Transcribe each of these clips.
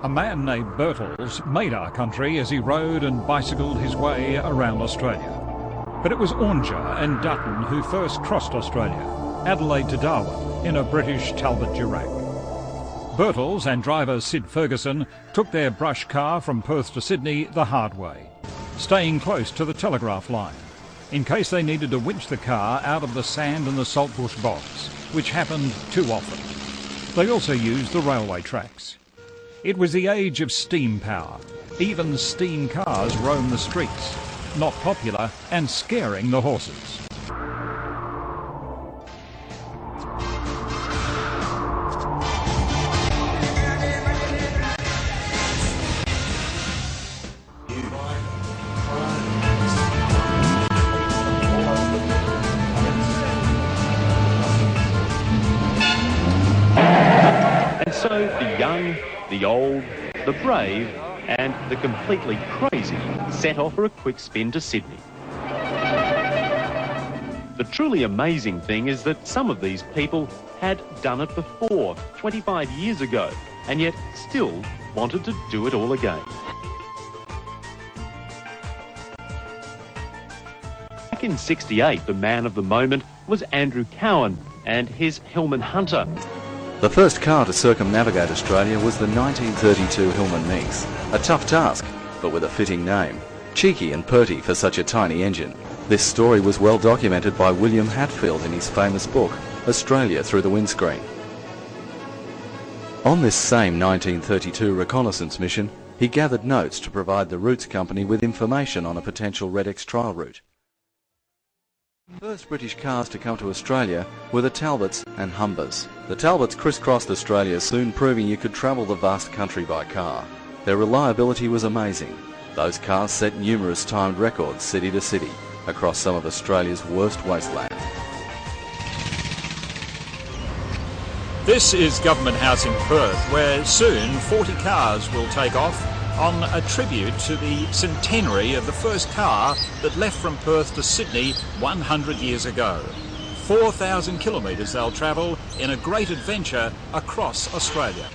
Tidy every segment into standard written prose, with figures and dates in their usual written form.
A man named Birtles made our country as he rode and bicycled his way around Australia. But it was Onger and Dutton who first crossed Australia, Adelaide to Darwin, in a British Talbot Durack. Birtles and driver Sid Ferguson took their brush car from Perth to Sydney the hard way, staying close to the telegraph line, in case they needed to winch the car out of the sand and the saltbush bogs, which happened too often. They also used the railway tracks. It was the age of steam power. Even steam cars roamed the streets, not popular and scaring the horses. And so the young, the old, the brave and the completely crazy set off for a quick spin to Sydney. The truly amazing thing is that some of these people had done it before, 25 years ago, and yet still wanted to do it all again. Back in '68, the man of the moment was Andrew Cowan and his Hillman Hunter. The first car to circumnavigate Australia was the 1932 Hillman Minx. A tough task, but with a fitting name. Cheeky and purty for such a tiny engine. This story was well documented by William Hatfield in his famous book, Australia Through the Windscreen. On this same 1932 reconnaissance mission, he gathered notes to provide the routes company with information on a potential Red X trial route. The first British cars to come to Australia were the Talbots and Humbers. The Talbots crisscrossed Australia, soon proving you could travel the vast country by car. Their reliability was amazing. Those cars set numerous timed records city to city across some of Australia's worst wasteland. This is Government House in Perth, where soon 40 cars will take off on a tribute to the centenary of the first car that left from Perth to Sydney 100 years ago. 4,000 kilometres they'll travel in a great adventure across Australia.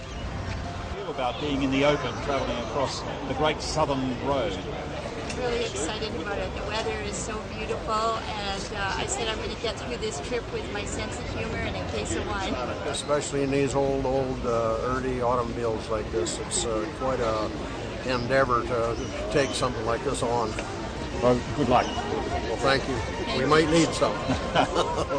About being in the open, travelling across the Great Southern Road. Really excited about it. The weather is so beautiful, and I said I'm going to get through this trip with my sense of humour and a case of wine. Especially in these old early automobiles like this, it's quite a endeavour to take something like this on. Well, good luck. Well, thank you. We might need some.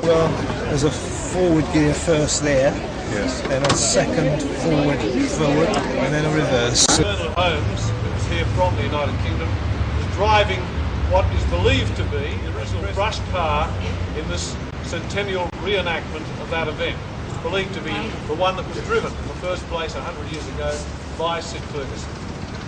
Well, there's a forward gear first there, yes, then a second forward, and then a reverse. Bernard Holmes, who's here from the United Kingdom, is driving what is believed to be the original brushed car in this centennial reenactment of that event. It's believed to be the one that was driven in the first place 100 years ago by Sid Ferguson.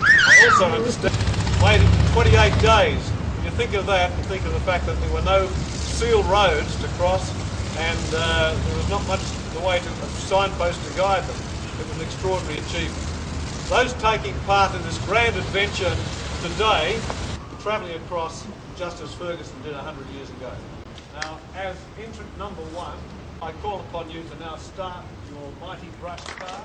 I also understand waited 28 days. When you think of that, you think of the fact that there were no sealed roads to cross, and there was not much in the way to signposts to guide them. It was an extraordinary achievement. Those taking part in this grand adventure today, travelling across just as Ferguson did 100 years ago. Now, as entrant number one, I call upon you to now start your mighty brushed car.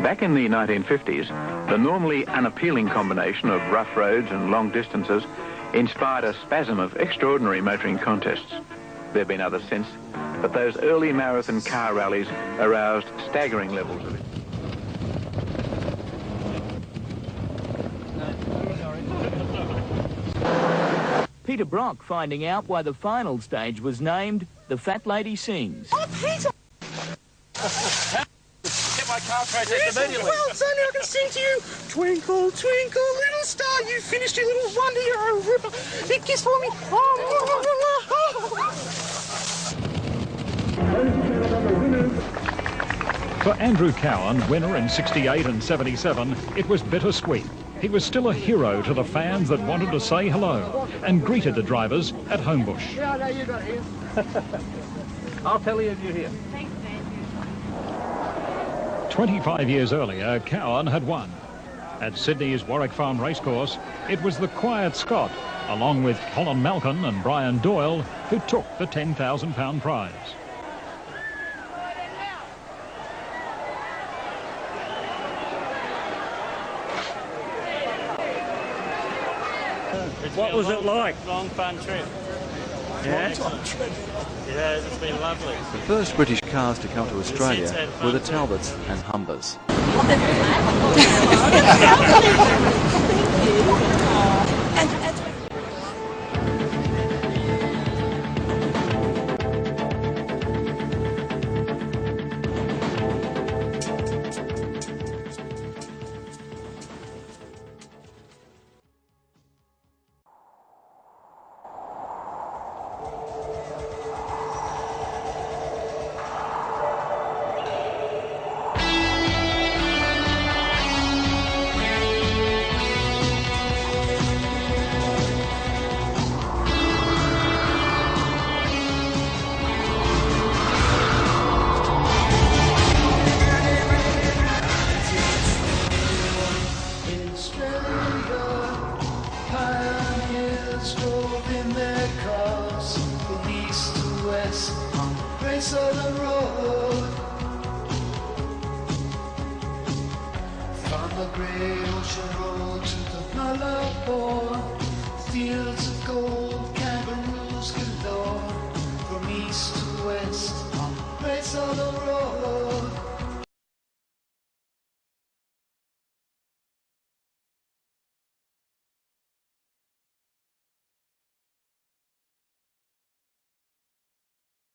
Back in the 1950s, the normally unappealing combination of rough roads and long distances inspired a spasm of extraordinary motoring contests. There have been others since, but those early marathon car rallies aroused staggering levels of it. Peter Brock finding out why the final stage was named The Fat Lady Sings. Oh, Peter! my car protest immediately. Well, Sonny, I can sing to you. Twinkle, twinkle, little star, you finished your little wonder, you're a ripper. Big kiss for me. For Andrew Cowan, winner in 68 and 77, it was bittersweet. He was still a hero to the fans that wanted to say hello and greeted the drivers at Homebush. Yeah, I know you got here. I'll tell you if you're here. Thanks, man. 25 years earlier, Cowan had won. At Sydney's Warwick Farm Racecourse, it was the quiet Scot, along with Colin Malkin and Brian Doyle, who took the £10,000 prize. What was it like? Long, fun trip. Yeah? Yeah, it's been lovely. The first British cars to come to Australia were the Talbots and Humbers. Fields of gold, kangaroos galore, from east to west, on Great Southern Road.